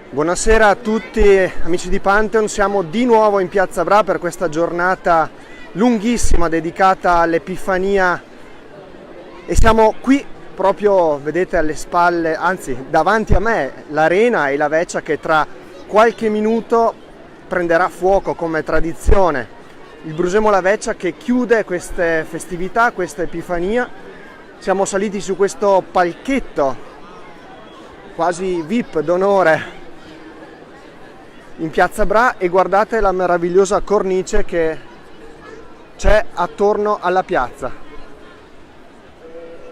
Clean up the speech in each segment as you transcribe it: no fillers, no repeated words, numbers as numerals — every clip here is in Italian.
Buonasera a tutti amici di Pantheon, siamo di nuovo in Piazza Bra per questa giornata lunghissima dedicata all'Epifania e siamo qui proprio, vedete alle spalle, anzi davanti a me, l'Arena e la veccia che tra qualche minuto prenderà fuoco come tradizione. Il Brusemo La Veccia che chiude queste festività, questa Epifania. Siamo saliti su questo palchetto quasi VIP d'onore in Piazza Bra e guardate la meravigliosa cornice che c'è attorno alla piazza.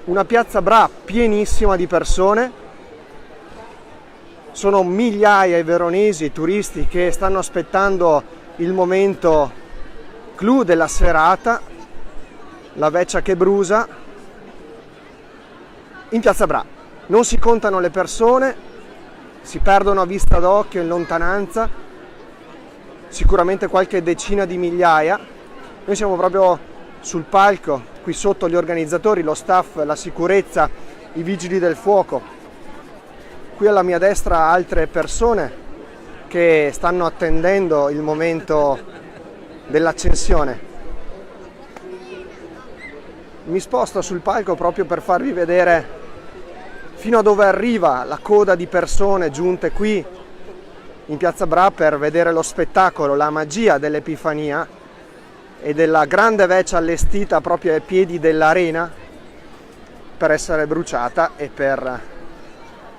Una Piazza Bra pienissima di persone, sono migliaia i veronesi, i turisti che stanno aspettando il momento clou della serata, la veccia che brusa in Piazza Bra. Non si contano le persone, si perdono a vista d'occhio in lontananza, sicuramente qualche decina di migliaia. Noi siamo proprio sul palco, qui sotto gli organizzatori, lo staff, la sicurezza, i vigili del fuoco. Qui alla mia destra altre persone che stanno attendendo il momento dell'accensione. Mi sposto sul palco proprio per farvi vedere fino a dove arriva la coda di persone giunte qui in Piazza Bra per vedere lo spettacolo, la magia dell'Epifania e della grande veccia allestita proprio ai piedi dell'Arena per essere bruciata e per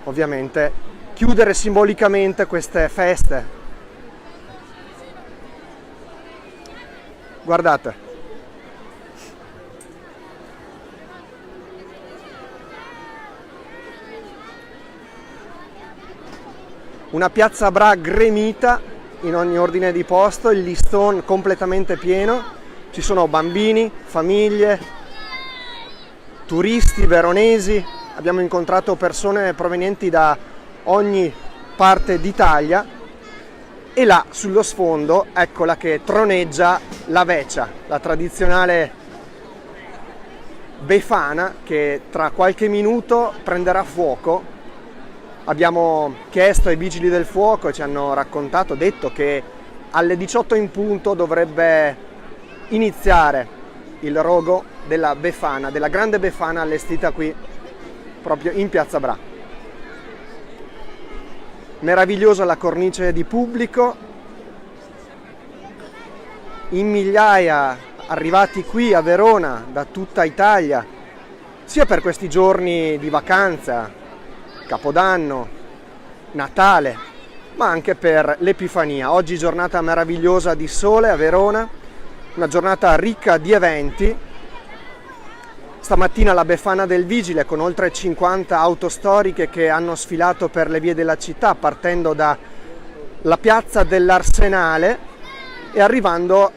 ovviamente chiudere simbolicamente queste feste. Guardate. Una Piazza Bra gremita in ogni ordine di posto, il listone completamente pieno, ci sono bambini, famiglie, turisti veronesi, abbiamo incontrato persone provenienti da ogni parte d'Italia e là sullo sfondo eccola che troneggia la veccia, la tradizionale befana che tra qualche minuto prenderà fuoco. Abbiamo chiesto ai vigili del fuoco e ci hanno raccontato, detto che alle 18 in punto dovrebbe iniziare il rogo della befana, della grande befana allestita qui proprio in Piazza Bra. Meravigliosa la cornice di pubblico, in migliaia arrivati qui a Verona da tutta Italia, sia per questi giorni di vacanza, Capodanno, Natale, ma anche per l'Epifania. Oggi giornata meravigliosa di sole a Verona, una giornata ricca di eventi. Stamattina la Befana del Vigile con oltre 50 auto storiche che hanno sfilato per le vie della città partendo dalla piazza dell'Arsenale e arrivando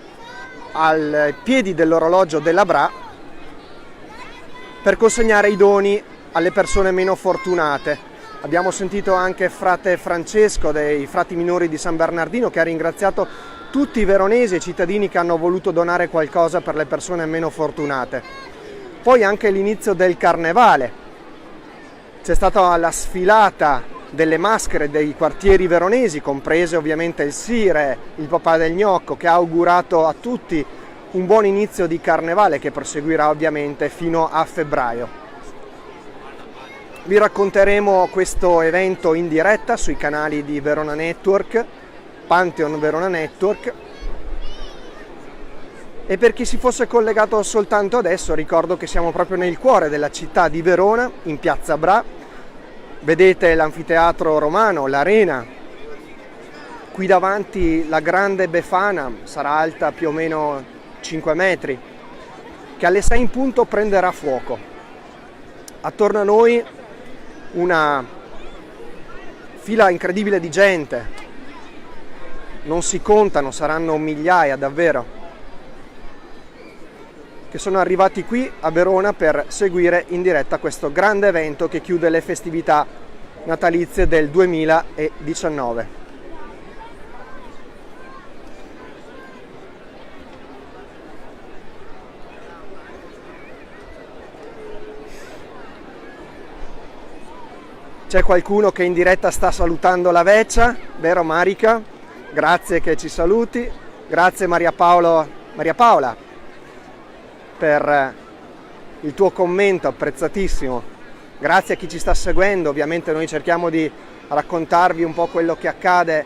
ai piedi dell'orologio della Bra per consegnare i doni alle persone meno fortunate. Abbiamo sentito anche frate Francesco dei frati minori di San Bernardino che ha ringraziato tutti i veronesi e cittadini che hanno voluto donare qualcosa per le persone meno fortunate. Poi anche l'inizio del carnevale, c'è stata la sfilata delle maschere dei quartieri veronesi, comprese ovviamente il Sire, il papà del Gnocco, che ha augurato a tutti un buon inizio di carnevale che proseguirà ovviamente fino a febbraio. Vi racconteremo questo evento in diretta sui canali di Verona Network, Pantheon Verona Network. E per chi si fosse collegato soltanto adesso, ricordo che siamo proprio nel cuore della città di Verona, in Piazza Bra. Vedete l'anfiteatro romano, l'Arena. Qui davanti la grande befana, sarà alta più o meno 5 metri, che alle 6 in punto prenderà fuoco. Attorno a noi una fila incredibile di gente, non si contano, saranno migliaia davvero, che sono arrivati qui a Verona per seguire in diretta questo grande evento che chiude le festività natalizie del 2019. C'è qualcuno che in diretta sta salutando la Veccia, vero Marica? Grazie che ci saluti. Grazie Maria Paola per il tuo commento, apprezzatissimo. Grazie a chi ci sta seguendo, ovviamente noi cerchiamo di raccontarvi un po' quello che accade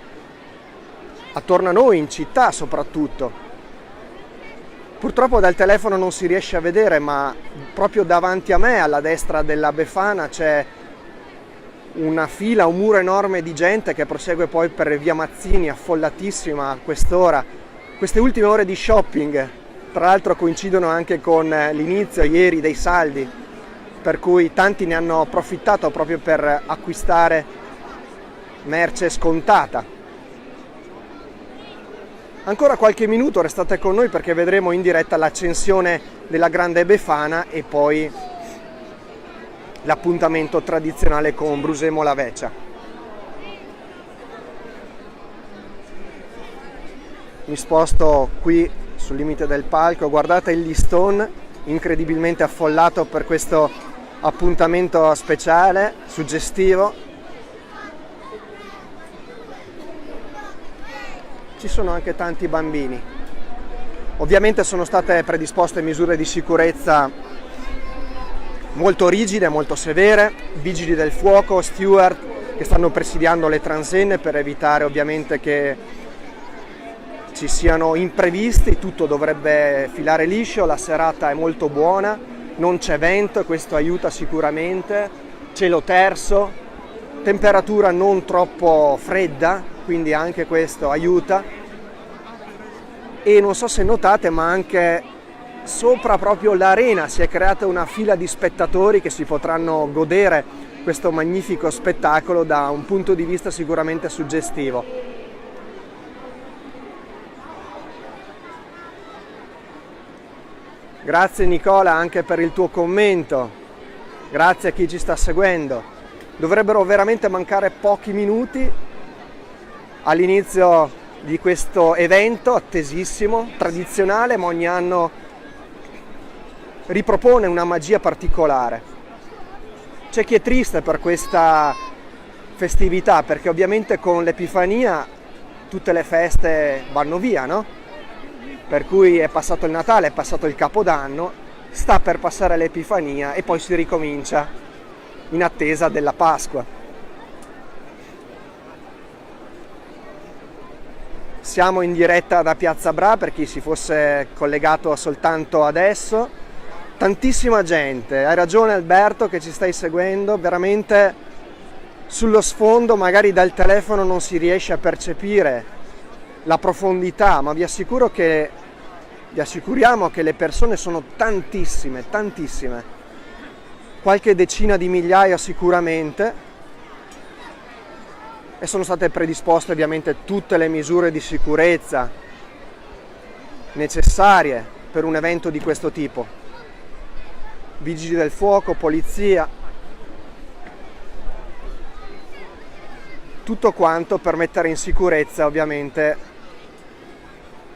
attorno a noi, in città soprattutto. Purtroppo dal telefono non si riesce a vedere, ma proprio davanti a me, alla destra della Befana, c'è una fila, un muro enorme di gente che prosegue poi per via Mazzini, affollatissima a quest'ora. Queste ultime ore di shopping, tra l'altro, coincidono anche con l'inizio ieri dei saldi, per cui tanti ne hanno approfittato proprio per acquistare merce scontata. Ancora qualche minuto restate con noi perché vedremo in diretta l'accensione della Grande Befana e poi l'appuntamento tradizionale con Brusemo la Veccia. Mi sposto qui sul limite del palco, guardate il listone incredibilmente affollato per questo appuntamento speciale, suggestivo. Ci sono anche tanti bambini. Ovviamente sono state predisposte misure di sicurezza molto rigide, molto severe, vigili del fuoco, steward che stanno presidiando le transenne per evitare ovviamente che ci siano imprevisti. Tutto dovrebbe filare liscio, la serata è molto buona, non c'è vento e questo aiuta sicuramente, cielo terso, temperatura non troppo fredda, quindi anche questo aiuta. E non so se notate, ma anche sopra proprio l'arena si è creata una fila di spettatori che si potranno godere questo magnifico spettacolo da un punto di vista sicuramente suggestivo. Grazie Nicola anche per il tuo commento, grazie a chi ci sta seguendo. Dovrebbero veramente mancare pochi minuti all'inizio di questo evento attesissimo, tradizionale, ma ogni anno ripropone una magia particolare. C'è chi è triste per questa festività, perché ovviamente con l'Epifania tutte le feste vanno via, no? Per cui è passato il Natale, è passato il Capodanno, sta per passare l'Epifania e poi si ricomincia in attesa della Pasqua. Siamo in diretta da Piazza Bra per chi si fosse collegato soltanto adesso. Tantissima gente, hai ragione Alberto che ci stai seguendo, veramente sullo sfondo magari dal telefono non si riesce a percepire la profondità, ma vi assicuriamo che le persone sono tantissime, qualche decina di migliaia sicuramente, e sono state predisposte ovviamente tutte le misure di sicurezza necessarie per un evento di questo tipo. Vigili del fuoco, polizia, tutto quanto per mettere in sicurezza ovviamente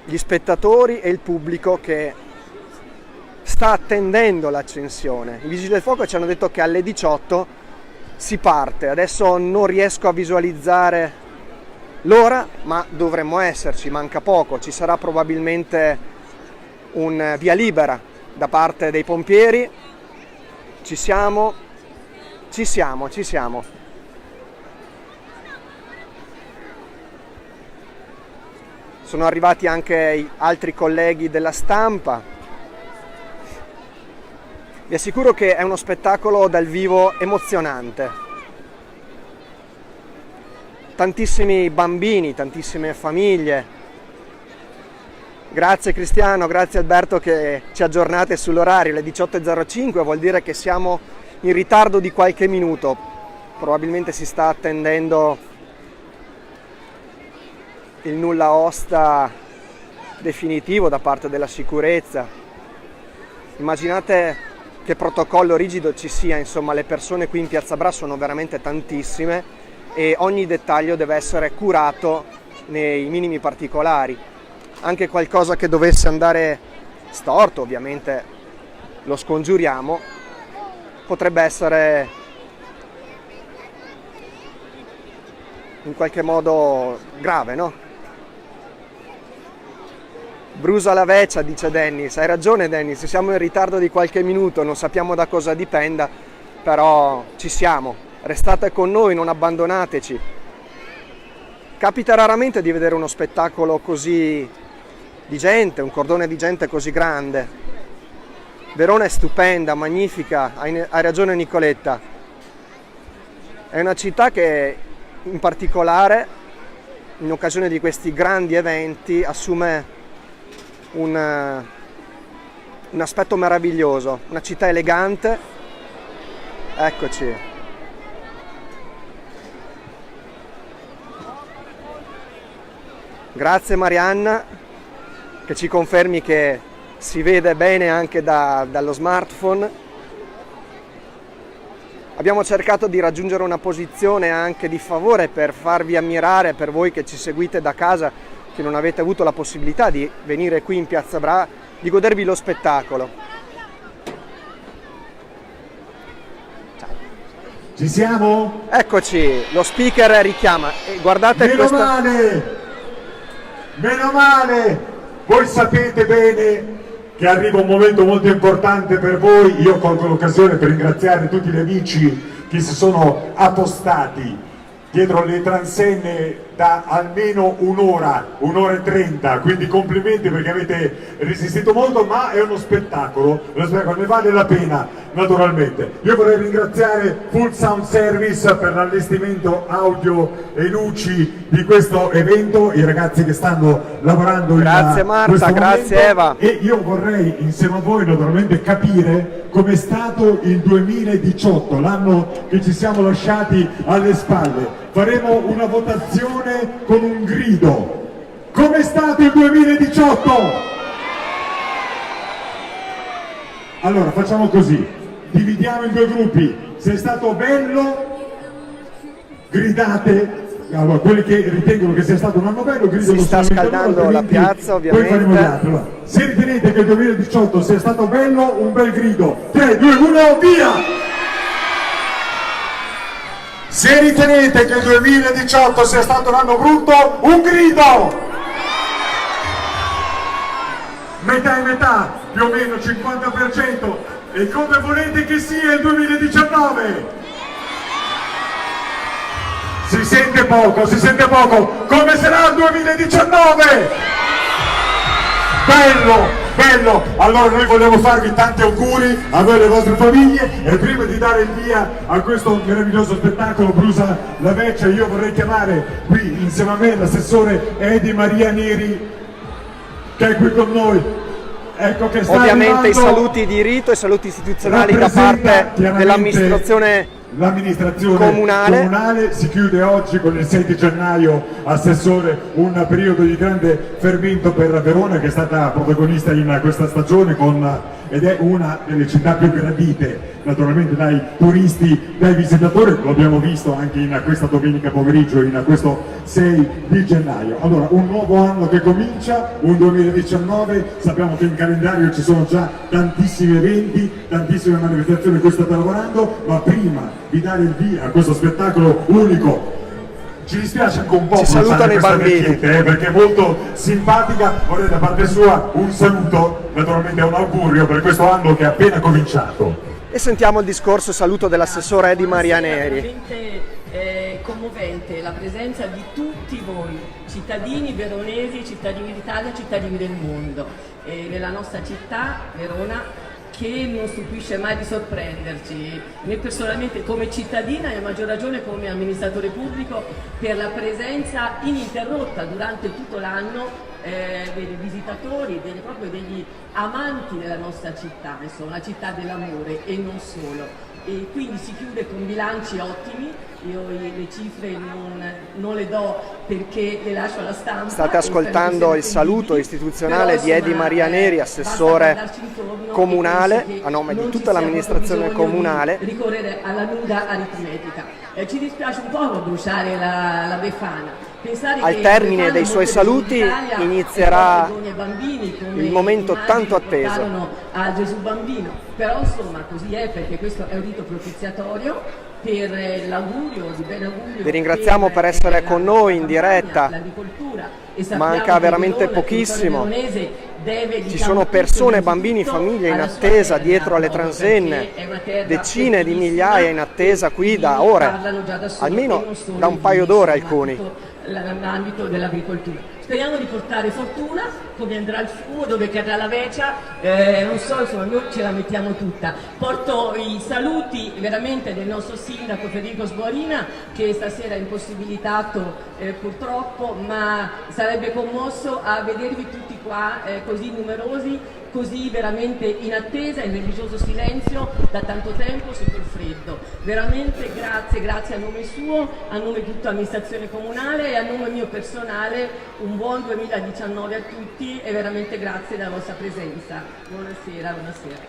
gli spettatori e il pubblico che sta attendendo l'accensione. I vigili del fuoco ci hanno detto che alle 18 si parte, adesso non riesco a visualizzare l'ora, ma dovremmo esserci, manca poco, ci sarà probabilmente un via libera da parte dei pompieri. Ci siamo. Sono arrivati anche altri colleghi della stampa. Vi assicuro che è uno spettacolo dal vivo emozionante. Tantissimi bambini, tantissime famiglie. Grazie Cristiano, grazie Alberto che ci aggiornate sull'orario, le 18.05, vuol dire che siamo in ritardo di qualche minuto. Probabilmente si sta attendendo il nulla osta definitivo da parte della sicurezza. Immaginate che protocollo rigido ci sia, insomma le persone qui in Piazza Bra sono veramente tantissime e ogni dettaglio deve essere curato nei minimi particolari. Anche qualcosa che dovesse andare storto, ovviamente lo scongiuriamo, potrebbe essere in qualche modo grave, no? Brusa la veccia, dice Dennis. Hai ragione Dennis, se siamo in ritardo di qualche minuto, non sappiamo da cosa dipenda, però ci siamo. Restate con noi, non abbandonateci. Capita raramente di vedere uno spettacolo così di gente, un cordone di gente così grande. Verona è stupenda, magnifica, hai ragione Nicoletta. È una città che in particolare in occasione di questi grandi eventi assume un aspetto meraviglioso, una città elegante. Eccoci. Grazie Marianna, che ci confermi che si vede bene anche dallo smartphone. Abbiamo cercato di raggiungere una posizione anche di favore per farvi ammirare, per voi che ci seguite da casa, che non avete avuto la possibilità di venire qui in Piazza Bra, di godervi lo spettacolo. Ci siamo? Eccoci, lo speaker richiama. E guardate Meno questa... male! Meno male! Voi sapete bene che arriva un momento molto importante per voi. Io colgo l'occasione per ringraziare tutti gli amici che si sono appostati dietro le transenne da almeno un'ora e 30, quindi complimenti perché avete resistito molto, ma è uno spettacolo, ne vale la pena naturalmente. Io vorrei ringraziare Full Sound Service per l'allestimento audio e luci di questo evento, i ragazzi che stanno lavorando grazie in Marta, questo grazie momento. Eva. E io vorrei insieme a voi naturalmente capire com'è stato il 2018, l'anno che ci siamo lasciati alle spalle. Faremo una votazione con un grido. Com'è stato il 2018? Allora facciamo così, dividiamo in due gruppi. Se è stato bello, gridate. Allora, quelli che ritengono che sia stato un anno bello, gridano. Si sta scaldando la piazza, ovviamente. Poi faremo gli altri. Allora, se ritenete che il 2018 sia stato bello, un bel grido. 3, 2, 1, via! Se ritenete che il 2018 sia stato un anno brutto, un grido! Metà e metà, più o meno 50%. E come volete che sia il 2019? Si sente poco, si sente poco. Come sarà il 2019? Bello! Bello! Allora noi vogliamo farvi tanti auguri a voi e alle vostre famiglie, e prima di dare il via a questo meraviglioso spettacolo Brusa la Vecchia, io vorrei chiamare qui insieme a me l'assessore Edi Maria Neri, che è qui con noi. Ecco che sta ovviamente arrivando. I saluti di rito e saluti istituzionali da parte dell'amministrazione comunale. Si chiude oggi con il 6 di gennaio, assessore, un periodo di grande fermento per Verona, che è stata protagonista in questa stagione ed è una delle città più gradite naturalmente dai turisti, dai visitatori. Lo abbiamo visto anche in questa domenica pomeriggio, in questo 6 di gennaio. Allora, un nuovo anno che comincia, un 2019, sappiamo che in calendario ci sono già tantissimi eventi, tantissime manifestazioni a cui state lavorando, ma prima di dare il via a questo spettacolo unico, ci dispiace anche un po' ci salutano i bambini perché è molto simpatica. Vorrei da parte sua un saluto, naturalmente un augurio per questo anno che è appena cominciato. E sentiamo il discorso e saluto dell'assessore Edi Maria Neri. Veramente commovente la presenza di tutti voi, cittadini veronesi, cittadini d'Italia, cittadini del mondo, nella nostra città, Verona, che non stupisce mai di sorprenderci, né personalmente come cittadina e a maggior ragione come amministratore pubblico, per la presenza ininterrotta durante tutto l'anno dei visitatori, proprio degli amanti della nostra città, insomma, la città dell'amore e non solo. E quindi si chiude con bilanci ottimi. Io le cifre non le do perché le lascio alla stampa. State ascoltando il saluto istituzionale di Edi Maria Neri, assessore comunale, a nome di tutta l'amministrazione comunale. Ricorrere alla lunga aritmetica. Ci dispiace un po' bruciare la Befana. Al termine dei suoi saluti inizierà il momento tanto atteso a Gesù Bambino, però insomma così è, perché questo è un rito propiziatorio per l'augurio, di ben augurio. Vi ringraziamo per essere con noi in diretta. Manca veramente pochissimo. Ci sono persone, bambini, famiglie in attesa dietro alle transenne, decine di migliaia in attesa qui da ore, almeno da un paio d'ore alcuni. Nell'ambito dell'agricoltura. Speriamo di portare fortuna, come andrà il suo, dove cadrà la veccia, non so, insomma, noi ce la mettiamo tutta. Porto i saluti veramente del nostro sindaco Federico Sborina, che stasera è impossibilitato purtroppo, ma sarebbe commosso a vedervi tutti qua così numerosi, così veramente in attesa, in religioso silenzio da tanto tempo sotto il freddo. Veramente grazie a nome suo, a nome di tutta l'amministrazione comunale e a nome mio personale, un buon 2019 a tutti e veramente grazie della vostra presenza. Buonasera.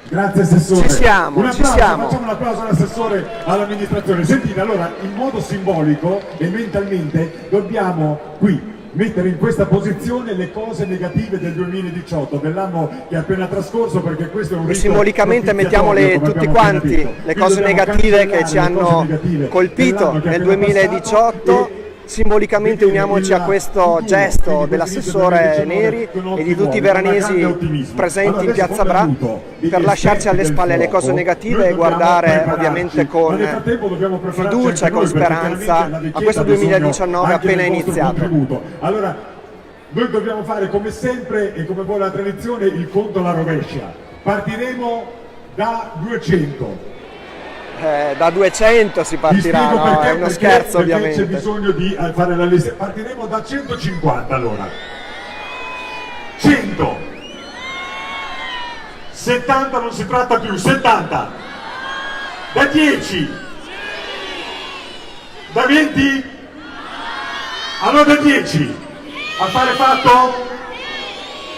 Grazie Assessore. Ci siamo. Facciamo un applauso all'Assessore, all'amministrazione. Sentite, allora, in modo simbolico e mentalmente dobbiamo qui mettere in questa posizione le cose negative del 2018, dell'anno che è appena trascorso, perché questo è un rito simbolicamente mettiamole tutti quanti, le cose negative che ci hanno colpito nel 2018. Simbolicamente uniamoci a questo gesto dell'assessore Neri e di tutti i veranesi presenti in Piazza Bra per lasciarci alle spalle le cose negative e guardare ovviamente con fiducia e con speranza a questo 2019 appena iniziato. Allora, noi dobbiamo fare come sempre e come vuole la tradizione il conto alla rovescia. Partiremo da 200. Da 200 si partirà, no? È uno scherzo ovviamente. C'è bisogno di fare la lista. Partiremo da 150 allora. 100. 70 non si tratta più, 70. Da 10. Da 20. Allora da 10. Affare fatto?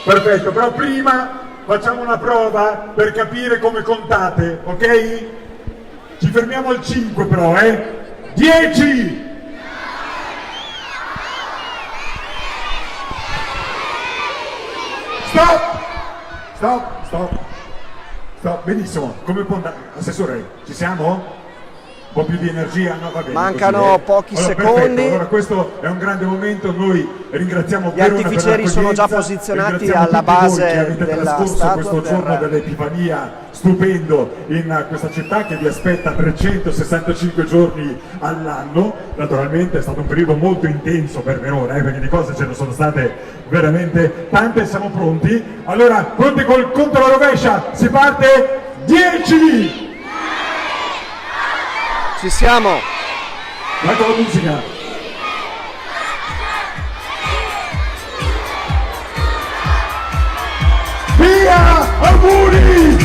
Perfetto, però prima facciamo una prova per capire come contate, ok? Ci fermiamo al 5 però, 10! Stop, benissimo. Come può andare? Assessore, ci siamo? Un po' più di energia? No, va bene. Mancano pochi secondi. Perfetto. Allora questo è un grande momento, noi ringraziamo gli artificieri sono già posizionati alla base della statua questo giorno dell'Epifania stupendo in questa città che vi aspetta 365 giorni all'anno. Naturalmente è stato un periodo molto intenso per Verona, perché di cose ce ne sono state veramente tante. Siamo pronti? Allora, pronti col conto alla rovescia, si parte, 10! Ci siamo! Guarda la musica! Via! Auguri!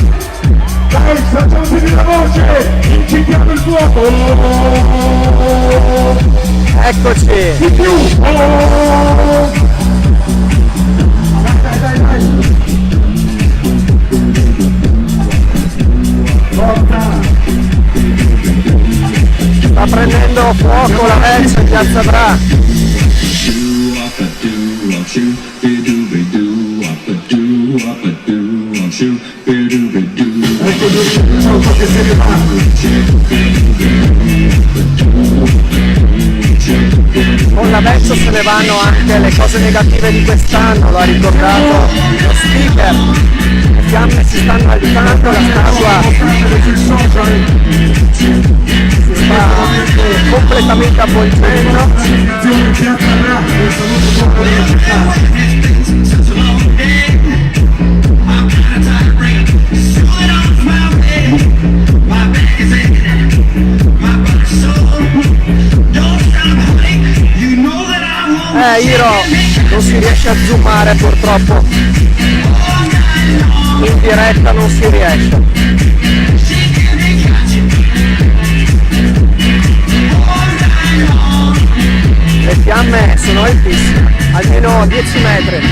Dai, facciamo sentire la voce! Incitiamo il fuoco! Eccoci! Di più! Dai! Forza! Sta prendendo fuoco la vecchia in Piazza Bra. Con la vecchia se ne vanno anche le cose negative di quest'anno, lo ha ricordato lo speaker. Le fiamme si stanno alzando, la statua si sta completamente avvolgendo. Iro, non si riesce a zoomare purtroppo, in diretta non si riesce. Le fiamme sono altissime, almeno 10 metri.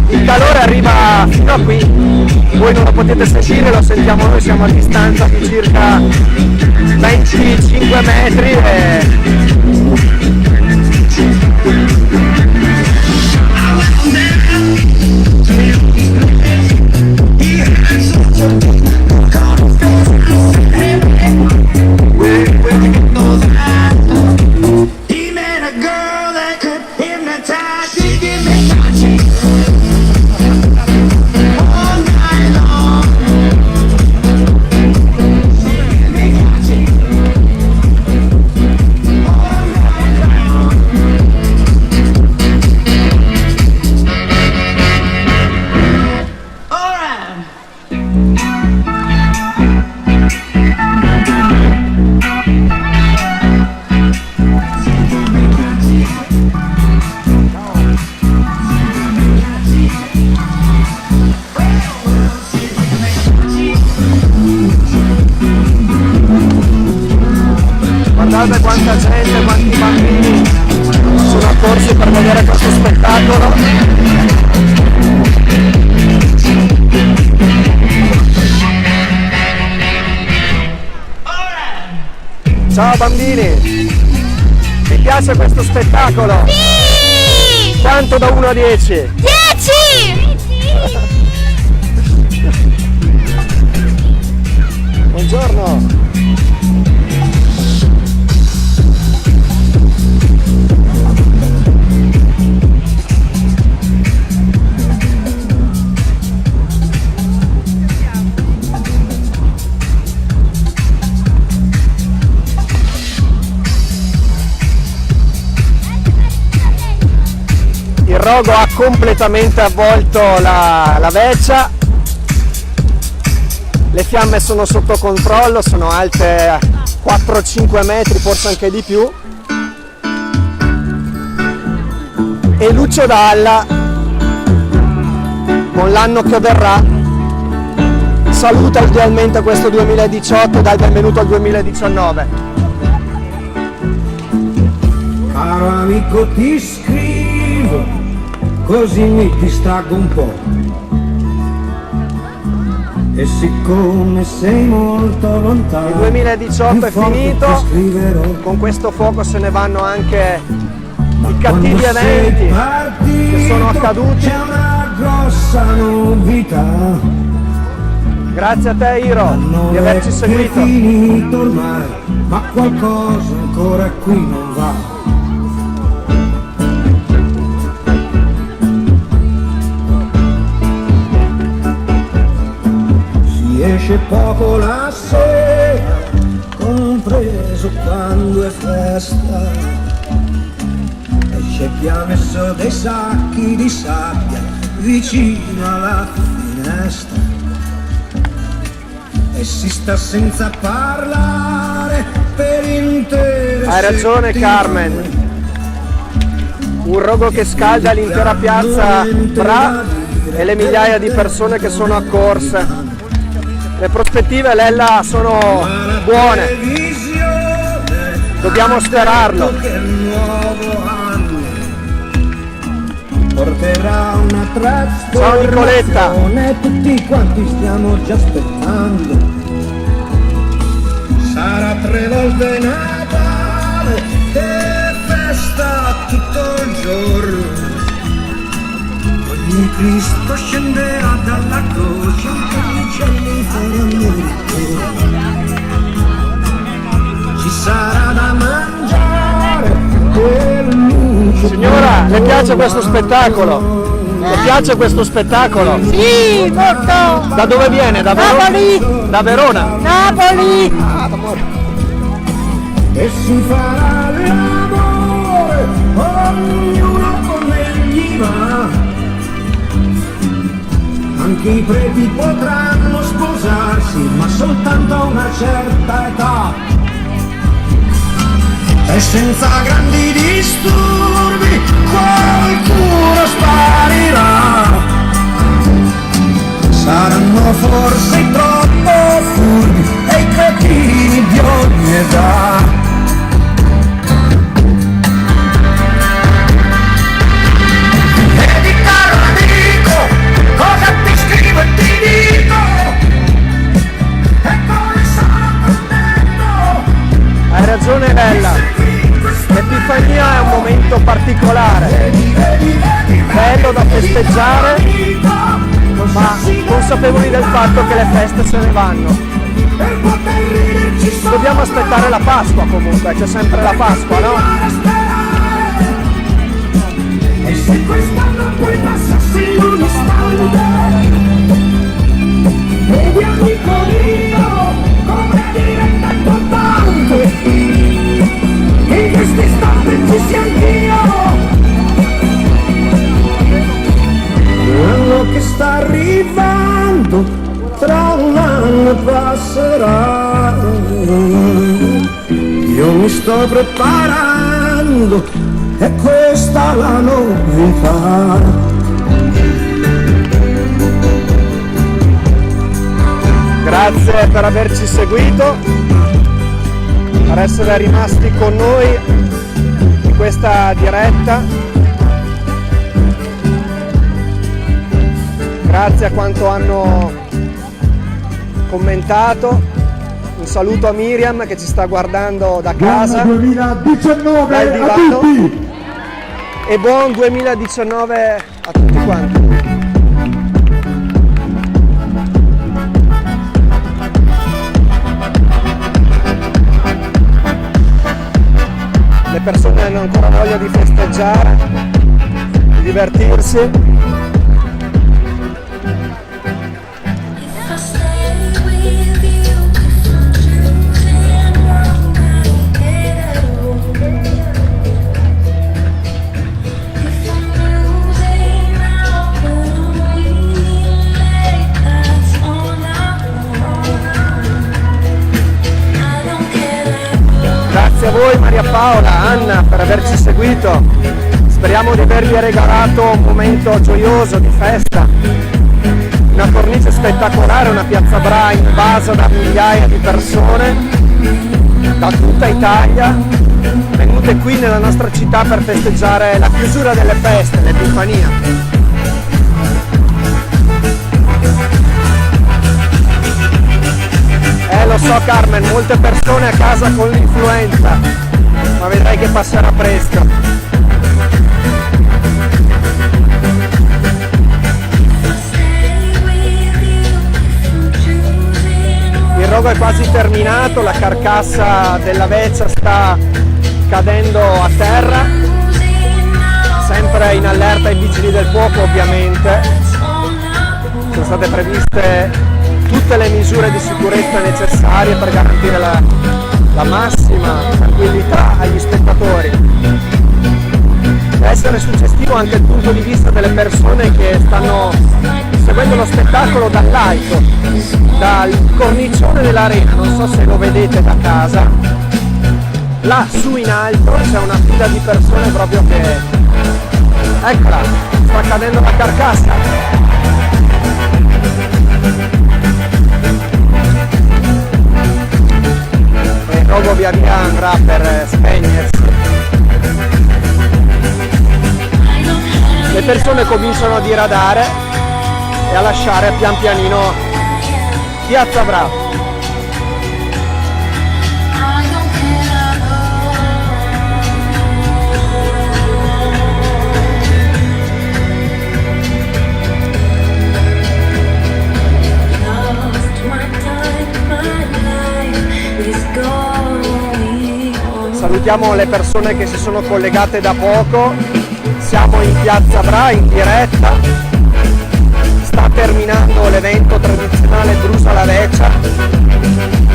Il calore arriva fino a qui, voi non lo potete sentire, lo sentiamo noi, siamo a distanza di circa 25 metri e Guardate quanta gente, quanti bambini sono accorsi per vedere questo spettacolo. Ciao bambini, vi piace questo spettacolo? Sì! Quanto da 1 a 10? 10! Buongiorno! Il rogo ha completamente avvolto la veccia, le fiamme sono sotto controllo, sono alte 4-5 metri, forse anche di più, e Lucio Dalla, con l'anno che verrà, saluta idealmente questo 2018 e dà il benvenuto al 2019. Caro amico, ti scrivo, così mi distraggo un po'. E siccome sei molto lontano, Il 2018 è finito, con questo fuoco se ne vanno anche i cattivi eventi che sono accaduti. C'è una grossa novità. Grazie a te Iro di averci seguito. È finito ormai, ma qualcosa ancora qui non va. Esce poco la sera, compreso quando è festa, e c'è chi ha messo dei sacchi di sabbia vicino alla finestra, e si sta senza parlare per intere Hai ragione Carmen, un rogo che scalda l'intera piazza Bra e le migliaia di persone che sono accorse. Le prospettive Lella sono buone, dobbiamo sperarlo. Porterà una Ciao Nicoletta. Tutti quanti stiamo già aspettando. Sarà 3 volte Natale e festa tutto il giorno. Ogni Cristo scenderà dalla croce, anche gli uccelli faranno ritorno. Ci sarà da mangiare per luce. Signora, le piace questo spettacolo? Le piace questo spettacolo? Sì, molto! Da dove viene? Da Verona? Napoli! Da Verona? Napoli! E si farà l'amore, ognuno come gli va. Anche i preti potranno sposarsi, ma soltanto a una certa età. E senza grandi disturbi qualcuno sparirà. Saranno forse troppo furbi e i cretini di ogni età. Cosa ti scrivo e ti dico, e come sono contento. Hai ragione Lella, l'Epifania è un momento particolare, bello da festeggiare, ma consapevoli del fatto che le feste se ne vanno. Dobbiamo aspettare la Pasqua comunque, c'è sempre la Pasqua, no? E se quest'anno poi passassi l'istante, vedi amico mio, come diventa importante, che in quest'istante ci sia anch'io. L'anno che sta arrivando, tra un anno passerà. Io mi sto preparando, e questa la novità. Grazie per averci seguito. per essere rimasti con noi in questa diretta. Grazie a quanto hanno commentato. Un saluto a Miriam che ci sta guardando da casa. Buon 2019 dal a divano. tutti! E buon 2019 a tutti quanti. Le persone hanno ancora voglia di festeggiare, di divertirsi. Grazie a voi Maria Paola, Anna per averci seguito, speriamo di avervi regalato un momento gioioso di festa, una cornice spettacolare, una piazza Bra invasa da migliaia di persone da tutta Italia, venute qui nella nostra città per festeggiare la chiusura delle feste, l'Epifania. Lo so Carmen, molte persone a casa con l'influenza, ma vedrai che passerà presto. Il rogo è quasi terminato, la carcassa della veccia sta cadendo a terra, sempre in allerta i vigili del fuoco ovviamente. Sono state previste tutte le misure di sicurezza necessarie per garantire la massima tranquillità agli spettatori. Deve essere suggestivo anche il punto di vista delle persone che stanno seguendo lo spettacolo dall'alto, dal cornicione dell'arena, non so se lo vedete da casa, là su in alto c'è una fila di persone proprio che, eccola, sta cadendo la carcassa. Il rogo via via andrà per spegnersi. Le persone cominciano a diradare e a lasciare pian pianino Piazza Bra. Salutiamo le persone che si sono collegate da poco, siamo in Piazza Bra in diretta, sta terminando l'evento tradizionale Brusa la Veccia,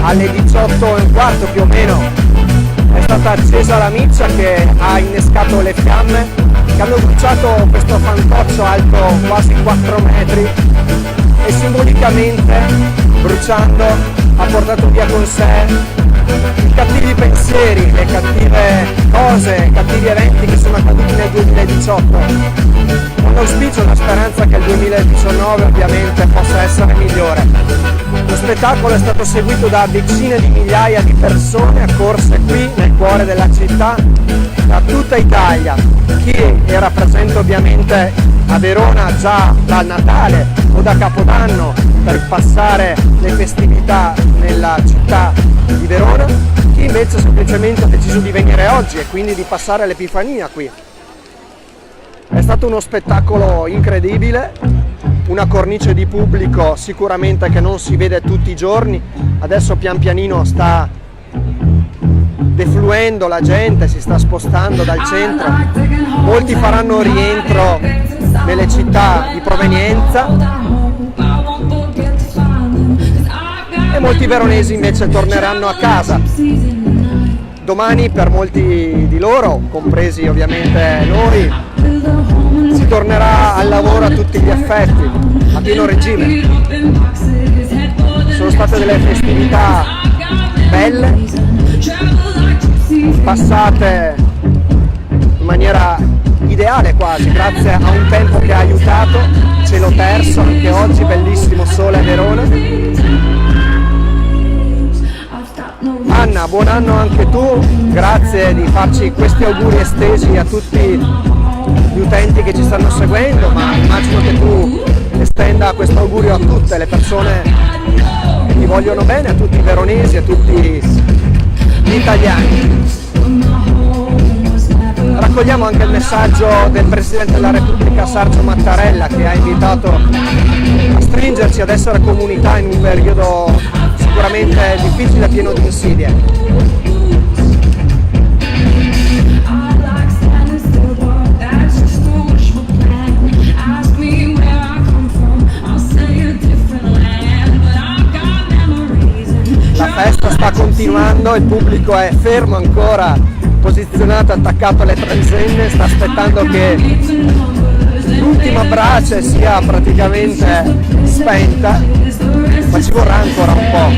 alle 18:15 più o meno è stata accesa la miccia che ha innescato le fiamme che hanno bruciato questo fantoccio alto quasi 4 metri e simbolicamente bruciando ha portato via con sé i cattivi pensieri, le cattive cose, i cattivi eventi che sono accaduti nel 2018. Un auspicio, una speranza che il 2019 ovviamente possa essere migliore. Lo spettacolo è stato seguito da decine di migliaia di persone accorse qui nel cuore della città, da tutta Italia. Chi era presente ovviamente a Verona già dal Natale o da Capodanno per passare le festività nella città di Verona, chi invece semplicemente ha deciso di venire oggi e quindi di passare l'Epifania qui. È stato uno spettacolo incredibile, una cornice di pubblico sicuramente che non si vede tutti i giorni, adesso pian pianino sta defluendo la gente, si sta spostando dal centro, molti faranno rientro nelle città di provenienza e molti veronesi invece torneranno a casa. Domani per molti di loro, compresi ovviamente noi, si tornerà al lavoro a tutti gli effetti, a pieno regime. Sono state delle festività belle, passate in maniera ideale quasi, grazie a un tempo che ha aiutato, cielo terso, anche oggi bellissimo sole a Verona. Anna, buon anno anche tu, grazie di farci questi auguri estesi a tutti gli utenti che ci stanno seguendo, ma immagino che tu estenda questo augurio a tutte le persone che ti vogliono bene, a tutti i veronesi, a tutti gli italiani. Raccogliamo anche il messaggio del Presidente della Repubblica Sergio Mattarella, che ha invitato a stringerci ad essere comunità in un periodo sicuramente difficile e pieno di insidie. La festa sta continuando, il pubblico è fermo ancora, posizionato, attaccato alle transenne, sta aspettando che l'ultima brace sia praticamente spenta, ma ci vorrà ancora un po'.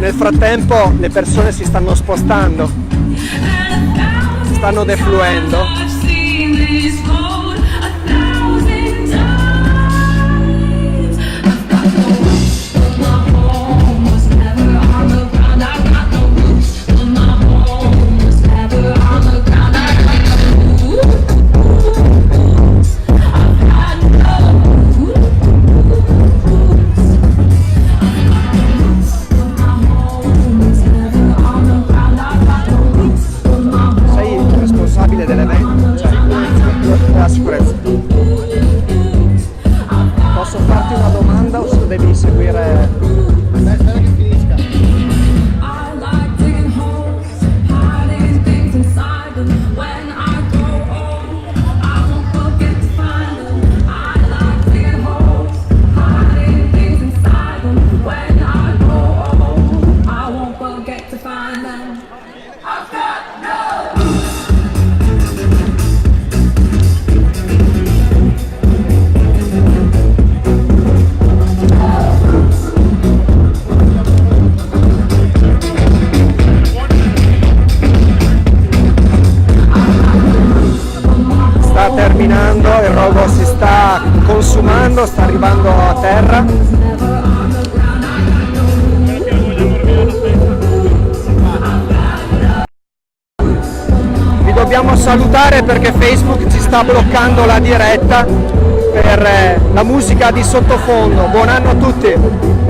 Nel frattempo le persone si stanno spostando, stanno defluendo. Dell'evento, cioè della sicurezza. Posso farti una domanda o devi seguire? Aspetta che finisca. Terminando, il rogo si sta consumando, sta arrivando a terra. Vi dobbiamo salutare perché Facebook ci sta bloccando la diretta per la musica di sottofondo. Buon anno a tutti!